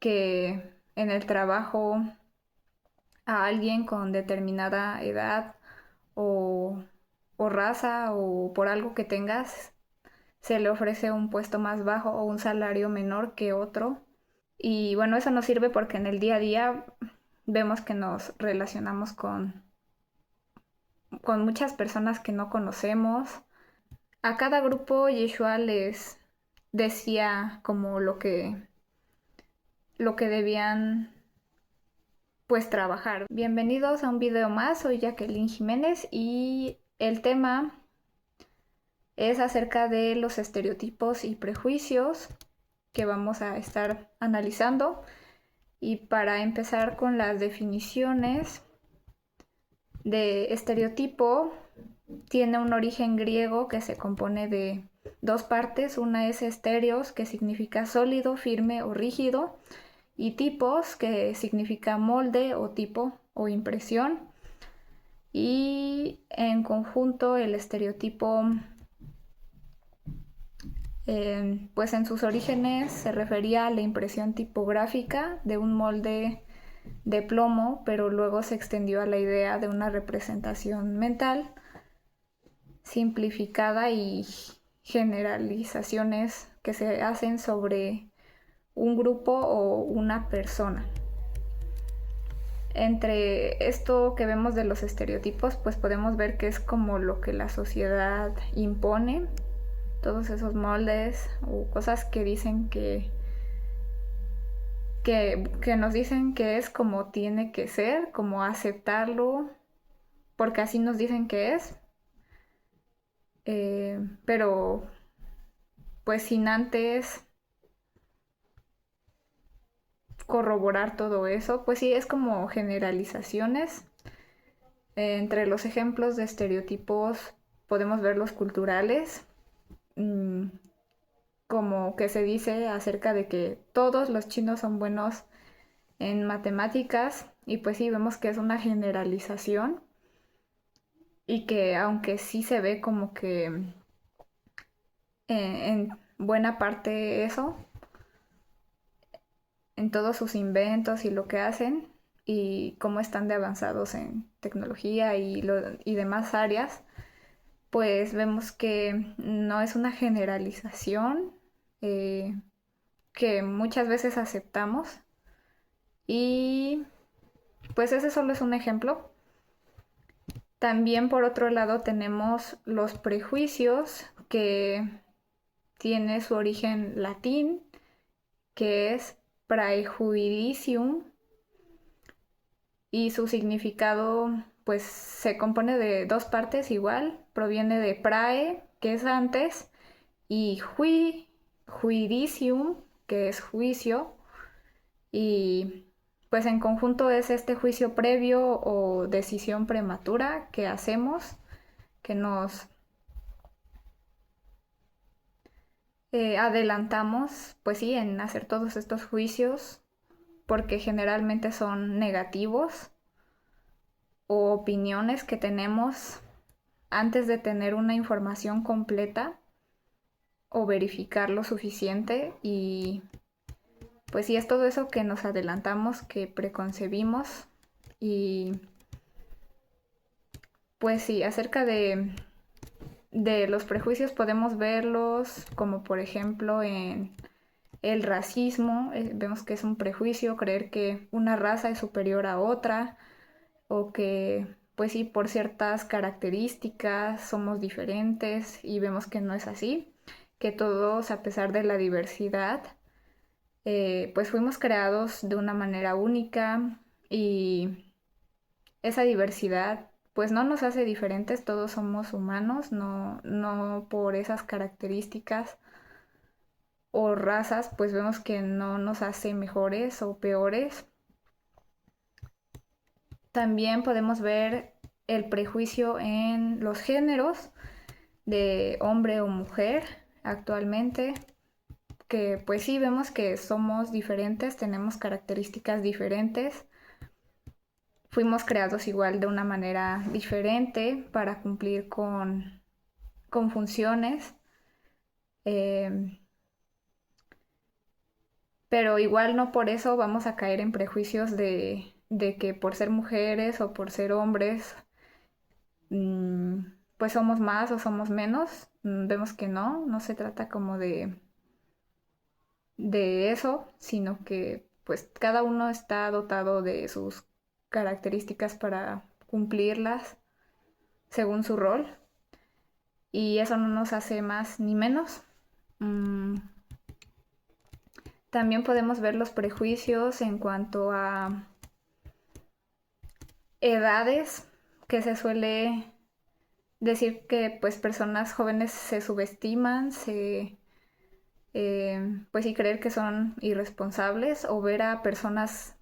que en el trabajo a alguien con determinada edad o, o raza o por algo que tengas se le ofrece un puesto más bajo o un salario menor que otro. Y bueno, eso nos sirve porque en el día a día vemos que nos relacionamos con muchas personas que no conocemos. A cada grupo Yeshua les decía como lo que debían pues trabajar. Bienvenidos a un video más, soy Jacqueline Jiménez y el tema es acerca de los estereotipos y prejuicios que vamos a estar analizando. Y para empezar con las definiciones de estereotipo, tiene un origen griego que se compone de dos partes. Una es estéreos, que significa sólido, firme o rígido, y tipos, que significa molde o tipo o impresión. Y en conjunto el estereotipo, pues en sus orígenes se refería a la impresión tipográfica de un molde de plomo, pero luego se extendió a la idea de una representación mental simplificada y generalizaciones que se hacen sobre un grupo o una persona. Entre esto que vemos de los estereotipos, pues podemos ver que es como lo que la sociedad impone, todos esos moldes o cosas que dicen que nos dicen que es como tiene que ser, como aceptarlo, porque así nos dicen que es, pero pues sin antes corroborar todo eso, pues sí, es como generalizaciones. Entre los ejemplos de estereotipos podemos ver los culturales, mmm, como que se dice acerca de que todos los chinos son buenos en matemáticas, y pues sí, vemos que es una generalización y que aunque sí se ve como que en buena parte eso, en todos sus inventos y lo que hacen y cómo están de avanzados en tecnología y demás áreas, pues vemos que no es una generalización, eh, que muchas veces aceptamos, y pues ese solo es un ejemplo. También por otro lado tenemos los prejuicios, que tiene su origen latín, que es praejudicium, y su significado pues se compone de dos partes igual, proviene de prae, que es antes, y juridicium, que es juicio, y pues en conjunto es este juicio previo o decisión prematura que hacemos, que nos adelantamos, pues sí, en hacer todos estos juicios, porque generalmente son negativos o opiniones que tenemos antes de tener una información completa o verificar lo suficiente. Y pues sí, es todo eso que nos adelantamos, que preconcebimos. Y pues sí, acerca de los prejuicios podemos verlos como por ejemplo en el racismo. Vemos que es un prejuicio creer que una raza es superior a otra, o que pues sí, por ciertas características somos diferentes, y vemos que no es así, que todos, a pesar de la diversidad, pues fuimos creados de una manera única, y esa diversidad pues no nos hace diferentes, todos somos humanos, no por esas características o razas pues vemos que no nos hace mejores o peores. También podemos ver el prejuicio en los géneros de hombre o mujer actualmente, que pues sí vemos que somos diferentes, tenemos características diferentes, fuimos creados igual de una manera diferente para cumplir con funciones, eh, pero igual no por eso vamos a caer en prejuicios de que por ser mujeres o por ser hombres, mm, pues somos más o somos menos. Vemos que no se trata como de eso, sino que pues cada uno está dotado de sus características para cumplirlas según su rol y eso no nos hace más ni menos. Mm, También podemos ver los prejuicios en cuanto a edades, que se suele decir que pues personas jóvenes se subestiman, pues y creer que son irresponsables o ver a personas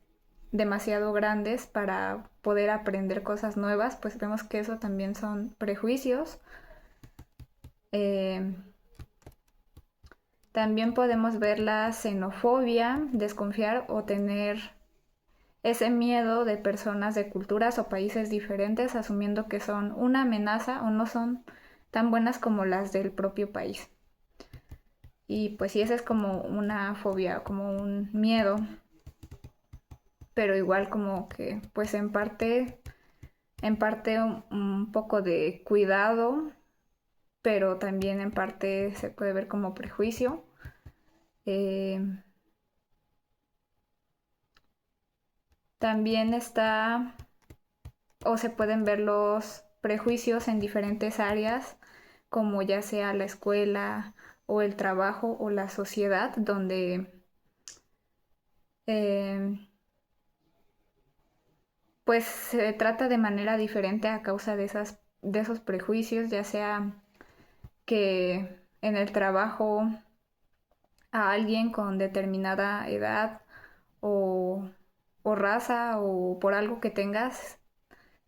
demasiado grandes para poder aprender cosas nuevas, pues vemos que eso también son prejuicios. Eh, También podemos ver la xenofobia, desconfiar o tener ese miedo de personas de culturas o países diferentes, asumiendo que son una amenaza o no son tan buenas como las del propio país. Y pues sí, esa es como una fobia, como un miedo, pero igual como que pues en parte un poco de cuidado, pero también en parte se puede ver como prejuicio. Eh, También está o se pueden ver los prejuicios en diferentes áreas, como ya sea la escuela o el trabajo o la sociedad, donde eh, pues se trata de manera diferente a causa de esos prejuicios, ya sea que en el trabajo a alguien con determinada edad o, o raza o por algo que tengas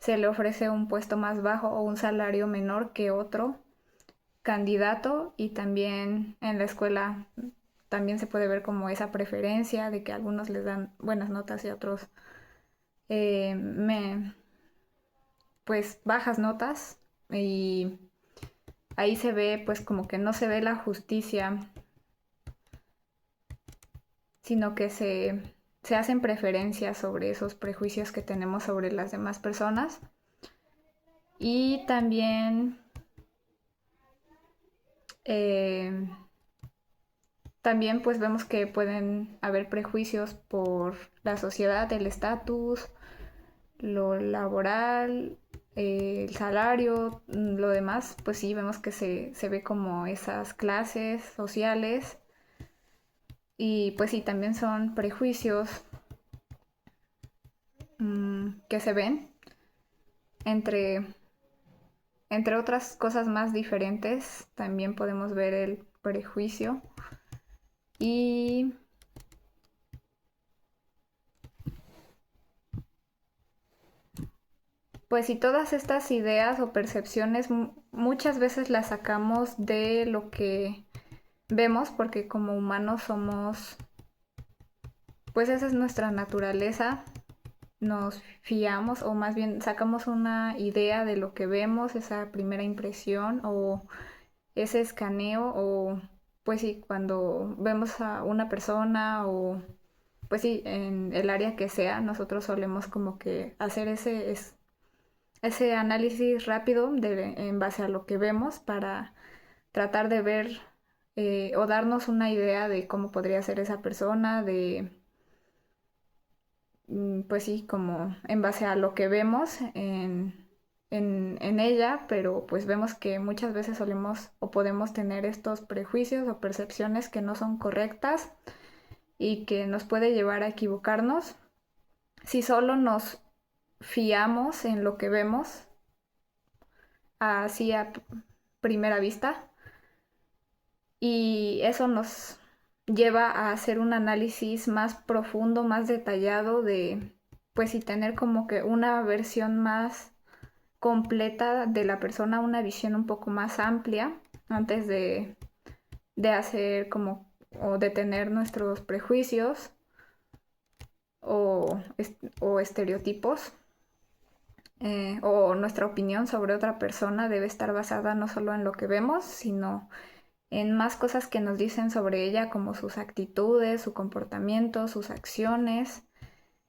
se le ofrece un puesto más bajo o un salario menor que otro candidato y también en la escuela también se puede ver como esa preferencia de que algunos les dan buenas notas y otros eh, me, pues bajas notas y ahí se ve pues como que no se ve la justicia, sino que se hacen preferencias sobre esos prejuicios que tenemos sobre las demás personas. Y eh, también pues vemos que pueden haber prejuicios por la sociedad, el estatus, lo laboral, el salario, lo demás, pues sí, vemos que se ve como esas clases sociales y pues sí, también son prejuicios que se ven entre, entre otras cosas más diferentes, también podemos ver el prejuicio y pues si todas estas ideas o percepciones muchas veces las sacamos de lo que vemos porque como humanos somos, pues esa es nuestra naturaleza, nos fiamos o más bien sacamos una idea de lo que vemos, esa primera impresión o ese escaneo o pues sí, cuando vemos a una persona o pues sí, en el área que sea, nosotros solemos como que hacer ese análisis rápido en base a lo que vemos para tratar de ver o darnos una idea de cómo podría ser esa persona, pues sí, como en base a lo que vemos en ella, pero pues vemos que muchas veces solemos o podemos tener estos prejuicios o percepciones que no son correctas y que nos puede llevar a equivocarnos si solo nos fiamos en lo que vemos así a primera vista y eso nos lleva a hacer un análisis más profundo, más detallado de, pues y tener como que una versión más completa de la persona, una visión un poco más amplia antes de hacer como o de tener nuestros prejuicios o, o estereotipos o nuestra opinión sobre otra persona debe estar basada no solo en lo que vemos, sino en más cosas que nos dicen sobre ella, como sus actitudes, su comportamiento, sus acciones,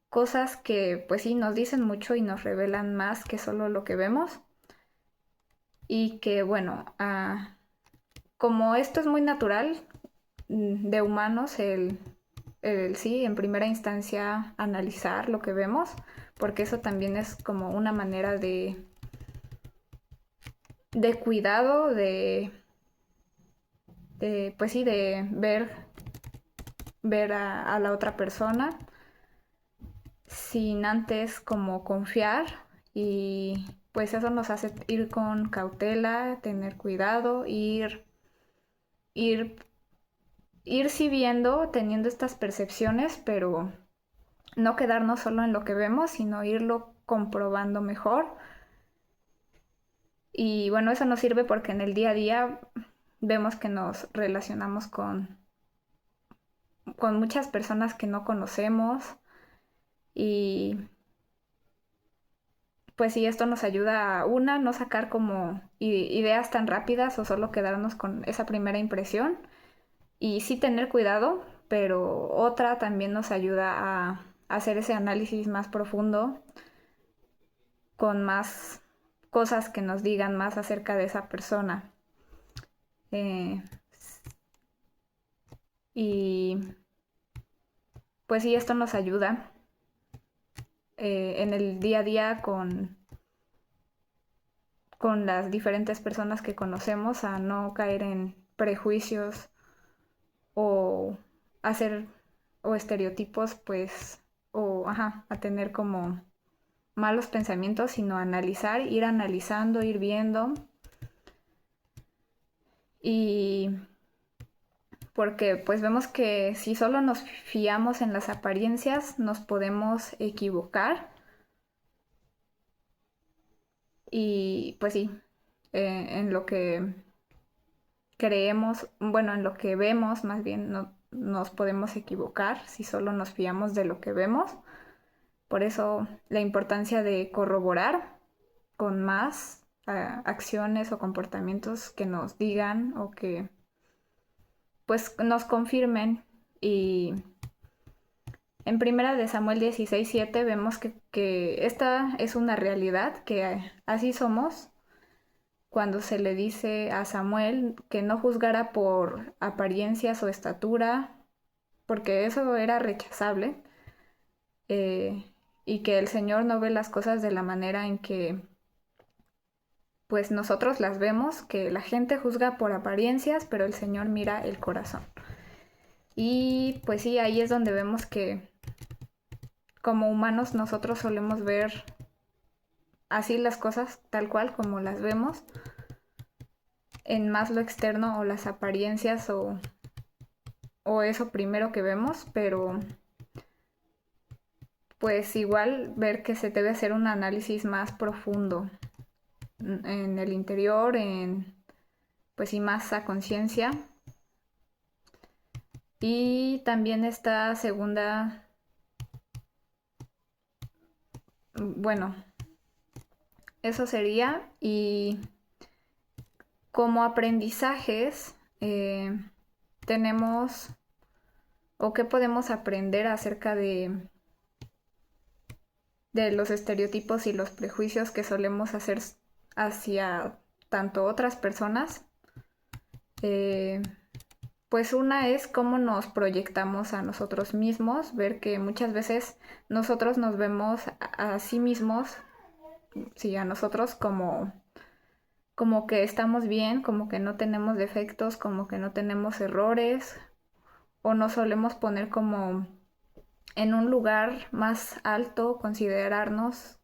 cosas que pues sí nos dicen mucho y nos revelan más que solo lo que vemos. Y que bueno, como esto es muy natural de humanos, el sí, en primera instancia analizar lo que vemos, porque eso también es como una manera de cuidado, pues sí, de ver a la otra persona sin antes como confiar, y pues eso nos hace ir con cautela, tener cuidado, ir, ir sí viendo, teniendo estas percepciones, pero no quedarnos solo en lo que vemos, sino irlo comprobando mejor. Y bueno, eso nos sirve porque en el día a día vemos que nos relacionamos con muchas personas que no conocemos, y pues sí, esto nos ayuda a una, no sacar como ideas tan rápidas o solo quedarnos con esa primera impresión, y sí tener cuidado, pero otra también nos ayuda a hacer ese análisis más profundo, con más cosas que nos digan más acerca de esa persona. Eh, y pues sí, esto nos ayuda en el día a día con las diferentes personas que conocemos, a no caer en prejuicios o hacer o estereotipos, pues, o ajá, a tener como malos pensamientos, sino analizar, ir analizando, ir viendo. Y porque pues vemos que si solo nos fiamos en las apariencias, nos podemos equivocar. Y pues sí, en lo que creemos, bueno, en lo que vemos, más bien no, nos podemos equivocar si solo nos fiamos de lo que vemos. Por eso la importancia de corroborar con más acciones o comportamientos que nos digan o que pues nos confirmen. Y en primera de Samuel 16:7 vemos que esta es una realidad, que así somos, cuando se le dice a Samuel que no juzgara por apariencias o estatura, porque eso era rechazable, eh, y que el Señor no ve las cosas de la manera en que pues nosotros las vemos, que la gente juzga por apariencias, pero el Señor mira el corazón. Y pues sí, ahí es donde vemos que como humanos nosotros solemos ver así las cosas tal cual como las vemos, en más lo externo o las apariencias o eso primero que vemos, pero pues igual ver que se debe hacer un análisis más profundo en el interior, en pues sí, más a conciencia. Y también esta segunda, bueno, eso sería. Y como aprendizajes, tenemos o qué podemos aprender acerca de los estereotipos y los prejuicios que solemos hacer hacia tanto otras personas. Eh, pues una es cómo nos proyectamos a nosotros mismos, ver que muchas veces nosotros nos vemos a sí mismos, sí, a nosotros como que estamos bien, como que no tenemos defectos, como que no tenemos errores, o nos solemos poner como en un lugar más alto, considerarnos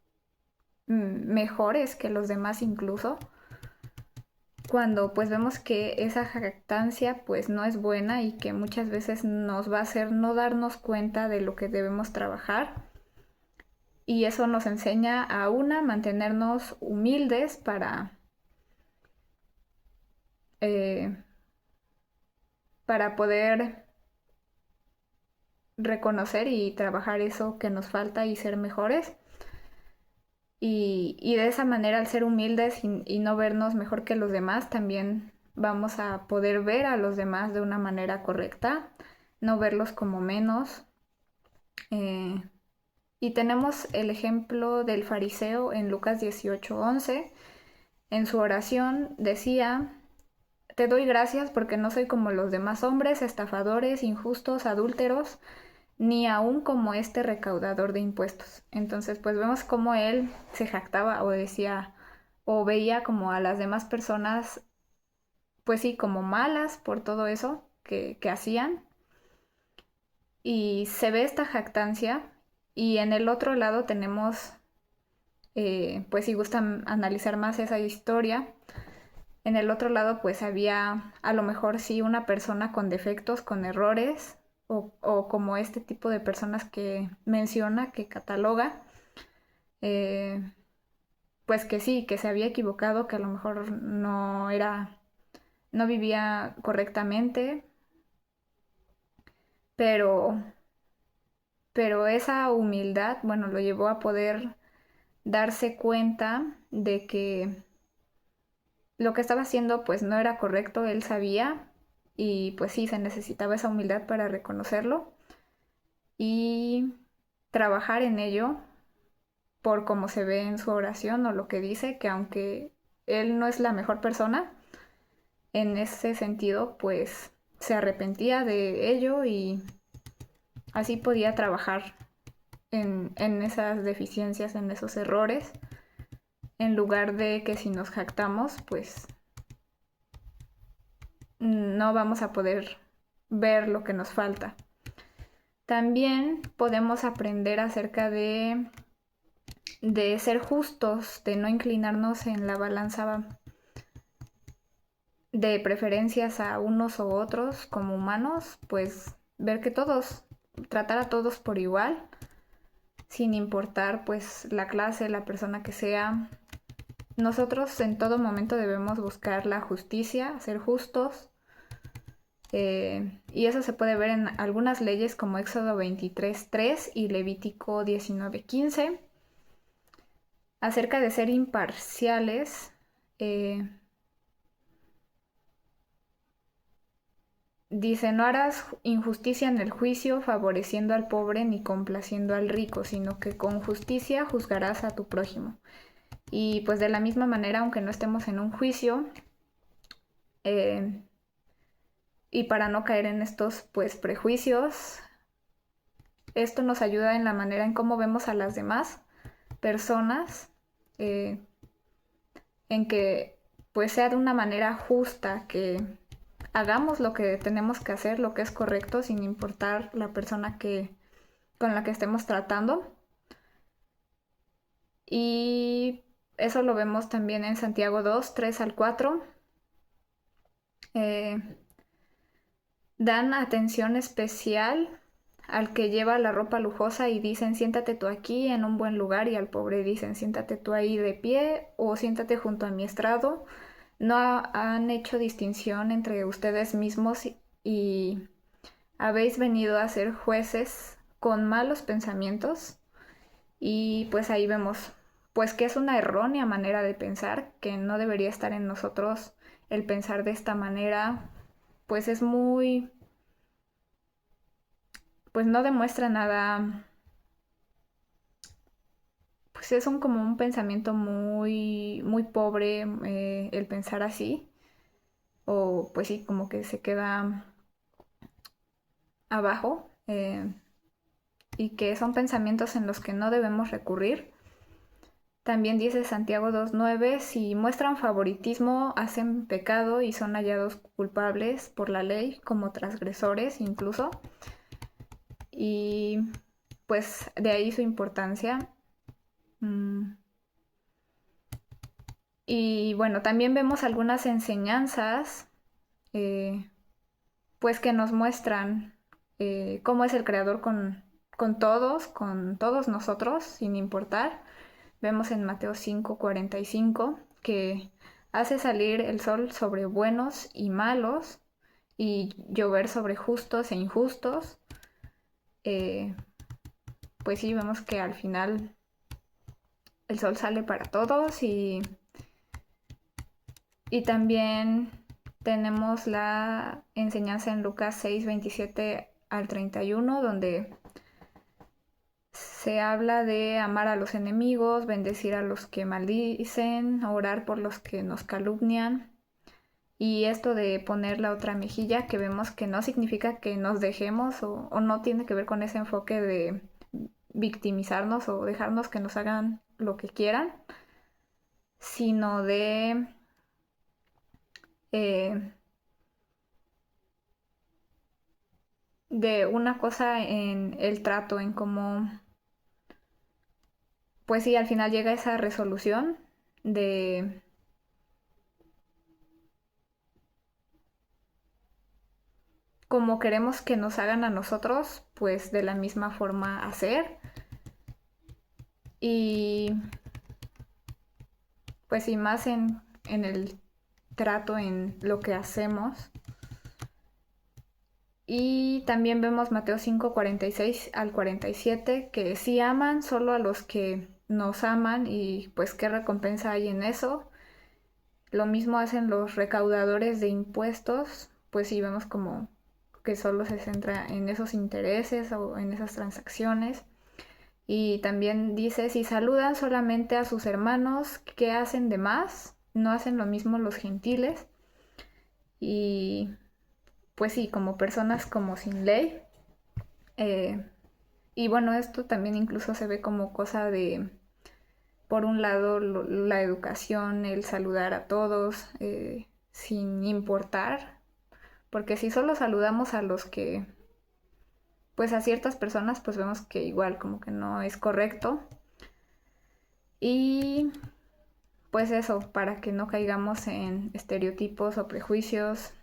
mejores que los demás incluso, cuando pues vemos que esa jactancia pues no es buena y que muchas veces nos va a hacer no darnos cuenta de lo que debemos trabajar. Y eso nos enseña a mantenernos humildes eh, para poder reconocer y trabajar eso que nos falta y ser mejores. Y de esa manera, al ser humildes y no vernos mejor que los demás, también vamos a poder ver a los demás de una manera correcta, no verlos como menos. Y tenemos el ejemplo del fariseo en Lucas 18:11. En su oración decía: te doy gracias porque no soy como los demás hombres, estafadores, injustos, adúlteros, ni aún como este recaudador de impuestos. Entonces, pues vemos cómo él se jactaba o decía o veía como a las demás personas, pues sí, como malas por todo eso que hacían. Y se ve esta jactancia. Y en el otro lado tenemos, pues si gustan analizar más esa historia, en el otro lado pues había a lo mejor sí una persona con defectos, con errores, o como este tipo de personas que menciona, que cataloga, eh, pues que sí, que se había equivocado, que a lo mejor no vivía correctamente, pero, pero esa humildad, bueno, lo llevó a poder darse cuenta de que lo que estaba haciendo pues no era correcto, él sabía, y pues sí, se necesitaba esa humildad para reconocerlo y trabajar en ello por como se ve en su oración o lo que dice, que aunque él no es la mejor persona, en ese sentido pues se arrepentía de ello y así podía trabajar en esas deficiencias, en esos errores, en lugar de que si nos jactamos pues no vamos a poder ver lo que nos falta. También podemos aprender acerca de ser justos, de no inclinarnos en la balanza de preferencias a unos u otros como humanos, pues ver que todos, tratar a todos por igual, sin importar pues la clase, la persona que sea. Nosotros en todo momento debemos buscar la justicia, ser justos, y eso se puede ver en algunas leyes como Éxodo 23:3 y Levítico 19:15. Acerca de ser imparciales, dice: no harás injusticia en el juicio, favoreciendo al pobre ni complaciendo al rico, sino que con justicia juzgarás a tu prójimo. Y pues de la misma manera, aunque no estemos en un juicio, eh, y para no caer en estos pues prejuicios, esto nos ayuda en la manera en cómo vemos a las demás personas, eh, en que pues sea de una manera justa, que hagamos lo que tenemos que hacer, lo que es correcto, sin importar la persona con la que estemos tratando. Y eso lo vemos también en Santiago 2:3-4. Eh, Dan atención especial al que lleva la ropa lujosa y dicen: siéntate tú aquí en un buen lugar, y al pobre dicen: siéntate tú ahí de pie o siéntate junto a mi estrado. No han hecho distinción entre ustedes mismos y habéis venido a ser jueces con malos pensamientos. Y pues ahí vemos pues que es una errónea manera de pensar, que no debería estar en nosotros el pensar de esta manera, pues es muy, pues no demuestra nada, pues es como un pensamiento muy, muy pobre, el pensar así, o pues sí, como que se queda abajo, y que son pensamientos en los que no debemos recurrir. También dice Santiago 2:9: si muestran favoritismo, hacen pecado y son hallados culpables por la ley como transgresores incluso. Y pues de ahí su importancia. Y bueno, también vemos algunas enseñanzas, eh, pues que nos muestran cómo es el Creador con todos nosotros, sin importar. Vemos en Mateo 5:45 que hace salir el sol sobre buenos y malos y llover sobre justos e injustos. Eh, pues sí, vemos que al final el sol sale para todos, y también tenemos la enseñanza en Lucas 6, 27 al 31, donde se habla de amar a los enemigos, bendecir a los que maldicen, orar por los que nos calumnian. Y esto de poner la otra mejilla, que vemos que no significa que nos dejemos o no tiene que ver con ese enfoque de victimizarnos o dejarnos que nos hagan lo que quieran, sino eh, de una cosa en el trato, en cómo, pues sí, al final llega esa resolución de cómo queremos que nos hagan a nosotros, pues de la misma forma hacer. Y pues sí, más en el trato, en lo que hacemos. Y también vemos Mateo 5, 46 al 47, que sí aman solo a los que nos aman y pues qué recompensa hay en eso. Lo mismo hacen los recaudadores de impuestos, pues sí vemos como que solo se centra en esos intereses o en esas transacciones. Y también dice, si saludan solamente a sus hermanos, ¿qué hacen de más? No hacen lo mismo los gentiles. Y pues sí, como personas como sin ley. Eh, y bueno, esto también incluso se ve como cosa de, por un lado, la educación, el saludar a todos, sin importar. Porque si solo saludamos a los que, pues a ciertas personas, pues vemos que igual como que no es correcto. Y pues eso, para que no caigamos en estereotipos o prejuicios,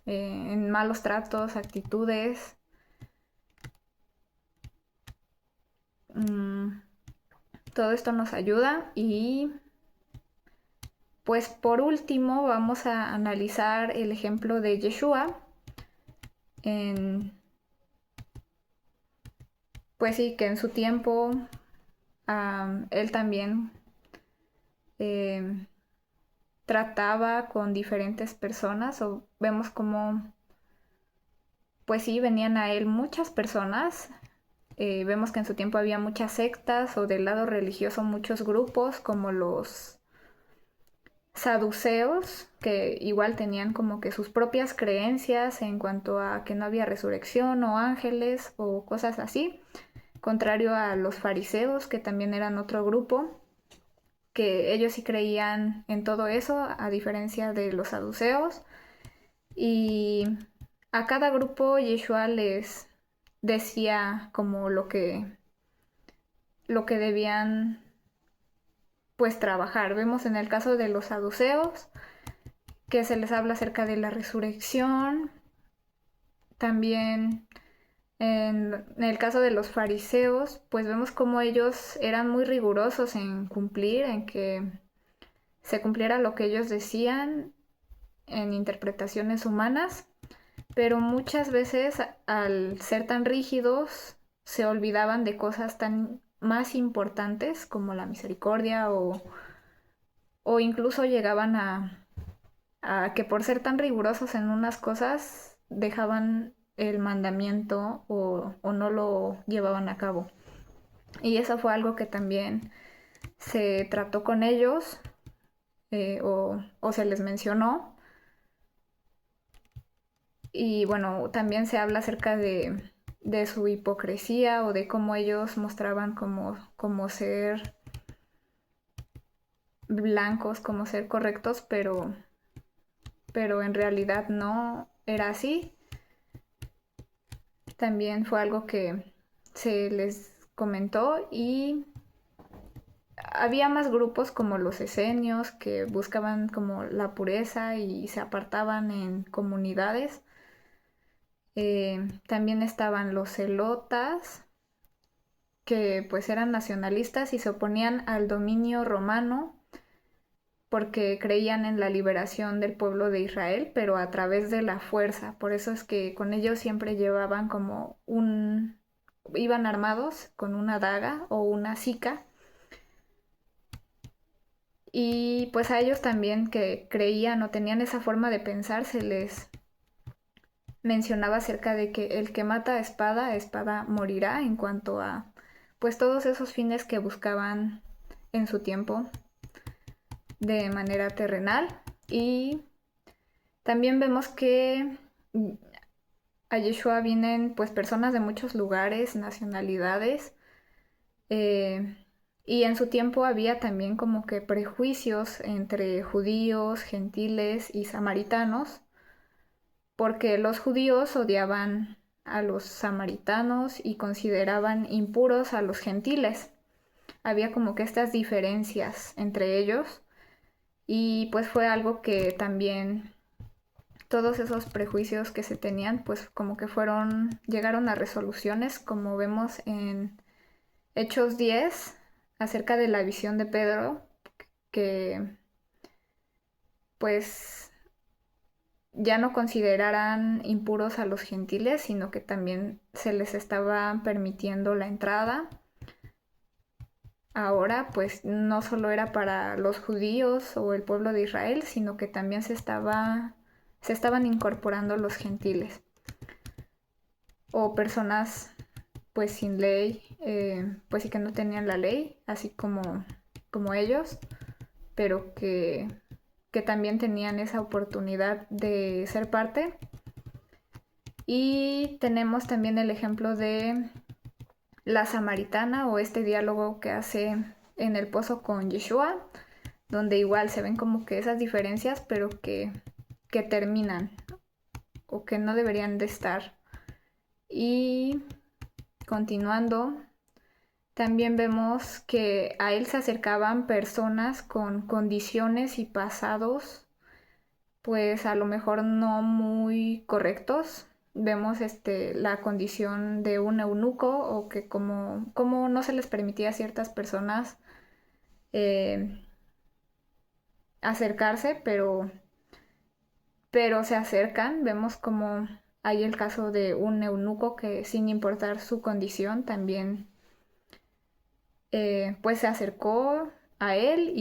en malos tratos, actitudes. Mm, todo esto nos ayuda y pues por último vamos a analizar el ejemplo de Yeshua. En, pues sí, que en su tiempo él también eh, trataba con diferentes personas o vemos como pues sí, venían a él muchas personas. Vemos que en su tiempo había muchas sectas o del lado religioso muchos grupos como los saduceos, que igual tenían como que sus propias creencias en cuanto a que no había resurrección o ángeles o cosas así, contrario a los fariseos, que también eran otro grupo, que ellos sí creían en todo eso, a diferencia de los saduceos. Y a cada grupo Yeshua les decía como lo que debían pues trabajar. Vemos en el caso de los saduceos que se les habla acerca de la resurrección. También en el caso de los fariseos, pues vemos como ellos eran muy rigurosos en cumplir, en que se cumpliera lo que ellos decían en interpretaciones humanas, pero muchas veces al ser tan rígidos se olvidaban de cosas tan más importantes como la misericordia o incluso llegaban a que por ser tan rigurosos en unas cosas dejaban el mandamiento o no lo llevaban a cabo. Y eso fue algo que también se trató con ellos o se les mencionó. Y bueno, también se habla acerca de su hipocresía o de cómo ellos mostraban como ser blancos, como ser correctos, pero en realidad no era así. También fue algo que se les comentó y había más grupos como los esenios que buscaban como la pureza y se apartaban en comunidades. También estaban los celotas que pues eran nacionalistas y se oponían al dominio romano porque creían en la liberación del pueblo de Israel, pero a través de la fuerza. Por eso es que con ellos siempre llevaban como iban armados con una daga o una sica Y pues a ellos también que creían o tenían esa forma de pensar, se les mencionaba acerca de que el que mata a espada morirá en cuanto a pues todos esos fines que buscaban en su tiempo de manera terrenal. Y también vemos que a Yeshua vienen pues personas de muchos lugares, nacionalidades, eh, y en su tiempo había también como que prejuicios entre judíos, gentiles y samaritanos, porque los judíos odiaban a los samaritanos y consideraban impuros a los gentiles. Había como que estas diferencias entre ellos y pues fue algo que también todos esos prejuicios que se tenían pues como que llegaron a resoluciones como vemos en Hechos 10 acerca de la visión de Pedro que pues ya no consideraran impuros a los gentiles, sino que también se les estaba permitiendo la entrada. Ahora, pues no solo era para los judíos o el pueblo de Israel, sino que también se estaban incorporando los gentiles o personas pues sin ley, pues sí que no tenían la ley, así como ellos, pero que también tenían esa oportunidad de ser parte. Y tenemos también el ejemplo de la samaritana o este diálogo que hace en el pozo con Yeshua, donde igual se ven como que esas diferencias, pero que terminan o que no deberían de estar. Y continuando, también vemos que a él se acercaban personas con condiciones y pasados pues a lo mejor no muy correctos. Vemos la condición de un eunuco o que como no se les permitía a ciertas personas eh, acercarse, pero se acercan. Vemos como hay el caso de un eunuco que sin importar su condición también pues se acercó a él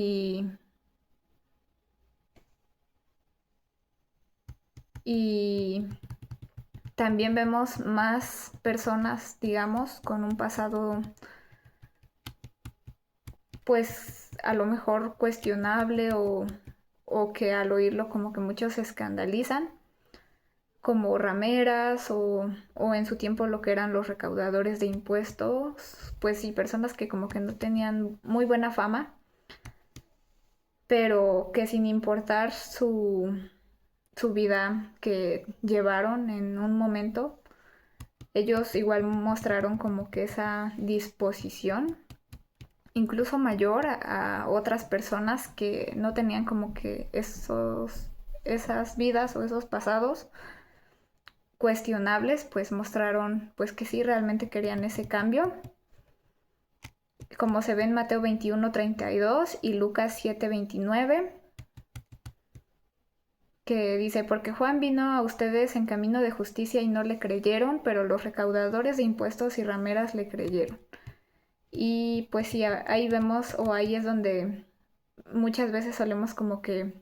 y también vemos más personas, digamos, con un pasado pues a lo mejor cuestionable o que al oírlo como que muchos se escandalizan, como rameras o en su tiempo lo que eran los recaudadores de impuestos, pues sí, personas que como que no tenían muy buena fama, pero que sin importar su vida que llevaron en un momento, ellos igual mostraron como que esa disposición incluso mayor a otras personas que no tenían como que esas vidas o esos pasados cuestionables, pues mostraron pues que sí realmente querían ese cambio, como se ve en Mateo 21:32 y Lucas 7:29, que dice, porque Juan vino a ustedes en camino de justicia y no le creyeron, pero los recaudadores de impuestos y rameras le creyeron. Y pues sí, ahí vemos o ahí es donde muchas veces solemos como que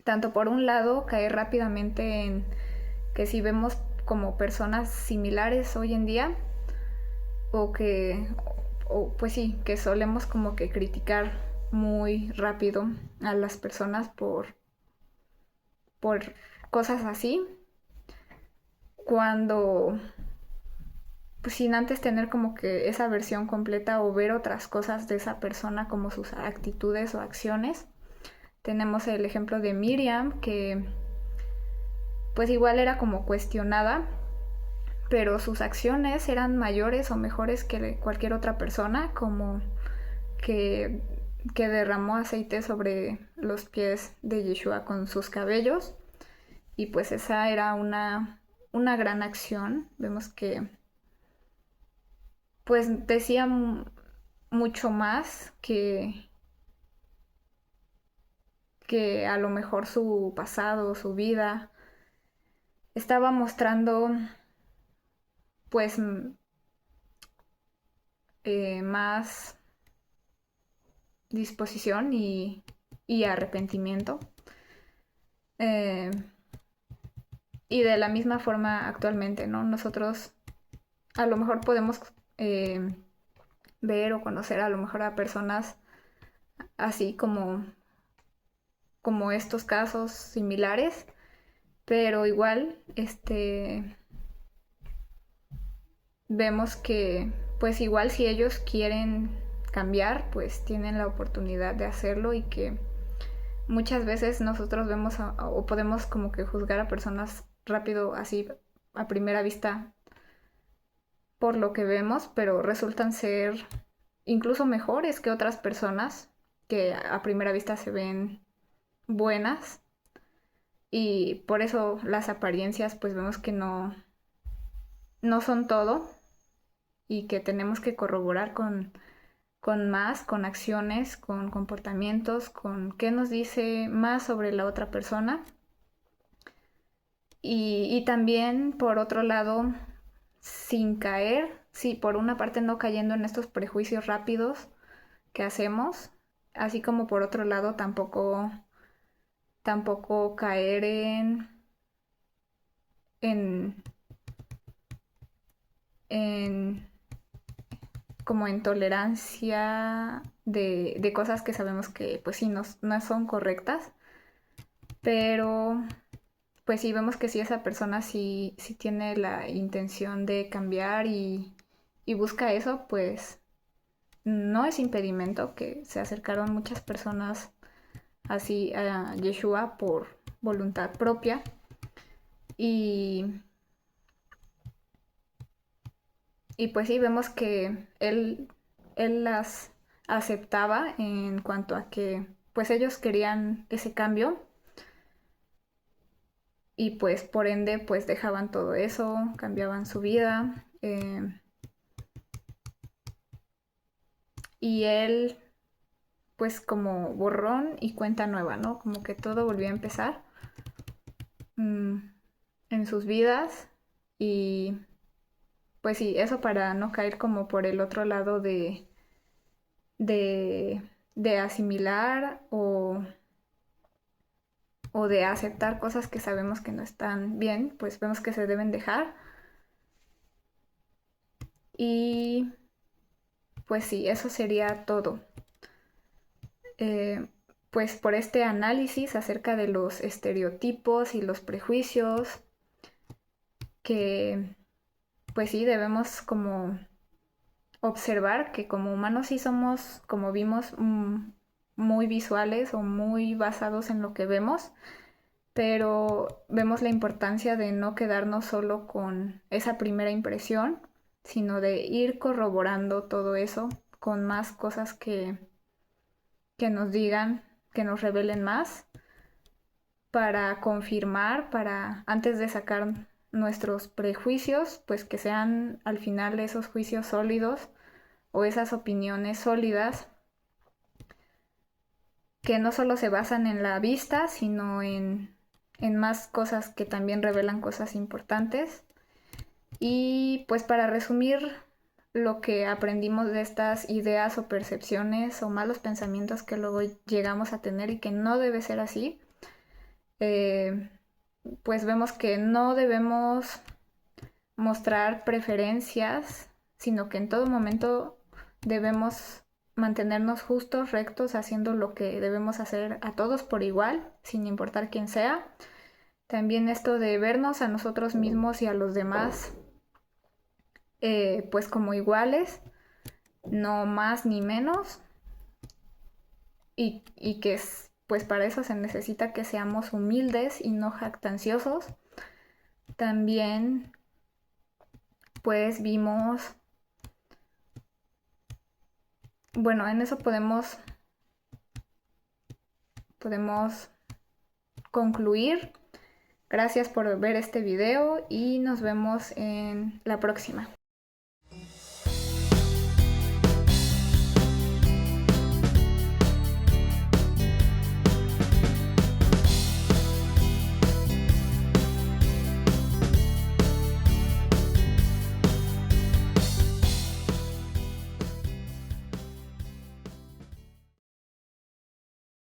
tanto por un lado caer rápidamente en que si vemos como personas similares hoy en día o que o pues sí, que solemos como que criticar muy rápido a las personas por cosas así, cuando pues sin antes tener como que esa versión completa o ver otras cosas de esa persona como sus actitudes o acciones. Tenemos el ejemplo de Miriam, que pues igual era como cuestionada, pero sus acciones eran mayores o mejores que cualquier otra persona, como que, que derramó aceite sobre los pies de Yeshua con sus cabellos, y pues esa era una gran acción. Vemos que pues decía mucho más que a lo mejor su pasado, su vida, estaba mostrando pues más disposición y arrepentimiento. Eh, y de la misma forma actualmente, ¿no? Nosotros a lo mejor podemos ver o conocer a lo mejor a personas así como estos casos similares, pero igual vemos que pues igual si ellos quieren cambiar, pues tienen la oportunidad de hacerlo, y que muchas veces nosotros vemos o podemos como que juzgar a personas rápido así a primera vista por lo que vemos, pero resultan ser incluso mejores que otras personas que a primera vista se ven buenas, y por eso las apariencias pues vemos que no son todo, y que tenemos que corroborar con acciones, con comportamientos, con qué nos dice más sobre la otra persona. Y también, por otro lado, sin caer, sí, por una parte no cayendo en estos prejuicios rápidos que hacemos, así como por otro lado tampoco caer en, en como en tolerancia de cosas que sabemos que pues sí no son correctas, pero pues sí vemos que si esa persona sí tiene la intención de cambiar y busca eso, pues no es impedimento, que se acercaron muchas personas así a Yeshua por voluntad propia, y, y pues sí vemos que él las aceptaba en cuanto a que pues ellos querían ese cambio, y pues por ende pues dejaban todo eso, cambiaban su vida, y él pues como borrón y cuenta nueva, ¿no? Como que todo volvió a empezar mmm, en sus vidas, y pues sí, eso para no caer como por el otro lado de, de asimilar o de aceptar cosas que sabemos que no están bien, pues vemos que se deben dejar. Y pues sí, eso sería todo. Eh, pues por este análisis acerca de los estereotipos y los prejuicios que pues sí debemos como observar, que como humanos sí somos, como vimos, muy visuales o muy basados en lo que vemos, pero vemos la importancia de no quedarnos solo con esa primera impresión, sino de ir corroborando todo eso con más cosas que nos digan, que nos revelen más, para confirmar, para antes de sacar nuestros prejuicios, pues que sean al final esos juicios sólidos o esas opiniones sólidas que no solo se basan en la vista, sino en más cosas que también revelan cosas importantes. Y pues para resumir lo que aprendimos de estas ideas o percepciones o malos pensamientos que luego llegamos a tener y que no debe ser así, eh, pues vemos que no debemos mostrar preferencias, sino que en todo momento debemos mantenernos justos, rectos, haciendo lo que debemos hacer a todos por igual, sin importar quién sea. También esto de vernos a nosotros mismos y a los demás pues como iguales, no más ni menos, y que pues para eso se necesita que seamos humildes y no jactanciosos. También pues vimos, bueno, en eso podemos concluir. Gracias por ver este video y nos vemos en la próxima.